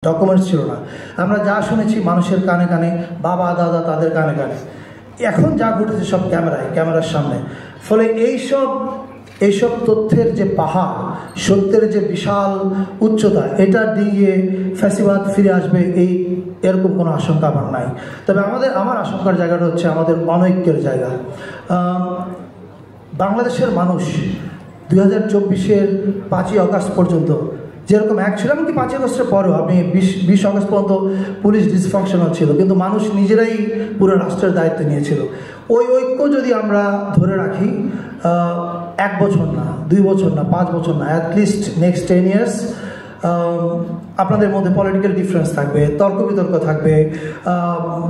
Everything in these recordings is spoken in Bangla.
ডকুমেন্টস ছিল না। আমরা যা শুনেছি মানুষের কানে কানে, বাবা দাদা তাদের কানে কানে। এখন যা ঘটেছে সব ক্যামেরার সামনে। ফলে এইসব তথ্যের যে পাহাড়, সত্যের যে বিশাল উচ্চতা, এটা ডিঙিয়ে ফ্যাসিবাদ ফিরে আসবে এরকম কোনো আশঙ্কা আমার নাই। তবে আমার আশঙ্কার জায়গাটা হচ্ছে আমাদের অনৈক্যের জায়গা। বাংলাদেশের মানুষ 2024-এর 5ই আগস্ট পর্যন্ত যেরকম এক ছিল, এমনকি 5ই আগস্টের পরেও আপনি 20 আগস্ট পর্যন্ত পুলিশ ডিসফাংশনাল ছিল, কিন্তু মানুষ নিজেরাই পুরো রাষ্ট্রের দায়িত্ব নিয়েছিল। ওই ঐক্য যদি আমরা ধরে রাখি, 1 বছর না, 2 বছর না, 5 বছর না, অ্যাটলিস্ট নেক্সট 10 ইয়ার্স আপনাদের মধ্যে পলিটিক্যাল ডিফারেন্স থাকবে, তর্ক বিতর্ক থাকবে,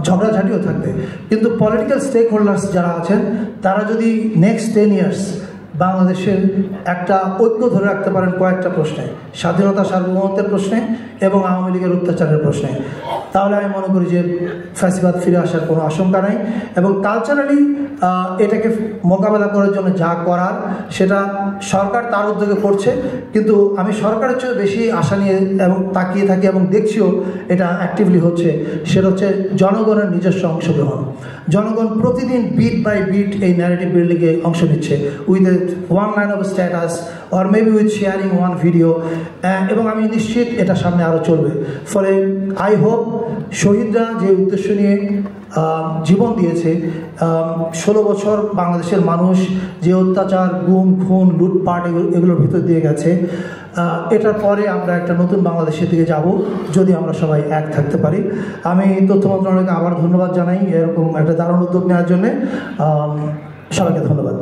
ঝগড়াঝাটিও থাকবে, কিন্তু পলিটিক্যাল স্টেক হোল্ডার্স যারা আছেন তারা যদি নেক্সট 10 ইয়ার্স বাংলাদেশের একটা ঐক্য ধরে রাখতে পারেন কয়েকটা প্রশ্নে, স্বাধীনতা সার্বভৌমত্বের প্রশ্নে এবং আওয়ামী লীগের অত্যাচারের প্রশ্নে, তাহলে আমি মনে করি যে ফ্যাসিবাদ ফিরে আসার কোনো আশঙ্কা নেই। এবং কালচারালি এটাকে মোকাবেলা করার জন্য যা করার সেটা সরকার তার উদ্যোগে করছে, কিন্তু আমি সরকারের চেয়ে বেশি আশা নিয়ে এবং তাকিয়ে থাকি এবং দেখছিও এটা অ্যাক্টিভলি হচ্ছে। সেটা হচ্ছে জনগণের নিজস্ব অংশগ্রহণ। জনগণ প্রতিদিন বিট বাই বিট এই ন্যারেটিভ বিল্ডিংয়ে অংশ নিচ্ছে, with one line of status or maybe with sharing one video, এবং আমি নিশ্চিত এটা সামনে আরও চলবে। ফলে আই হোপ শহীদরা যে উদ্দেশ্য নিয়ে জীবন দিয়েছে, 16 বছর বাংলাদেশের মানুষ যে অত্যাচার, গুম, খুন, লুটপাট এগুলোর ভিতর দিয়ে গেছে, এটার পরে আমরা একটা নতুন বাংলাদেশের দিকে যাব যদি আমরা সবাই এক থাকতে পারি। আমি তথ্য মন্ত্রণালয়কে আবার ধন্যবাদ জানাই এরকম একটা দারুণ উদ্যোগ নেওয়ার জন্যে। সবাইকে ধন্যবাদ।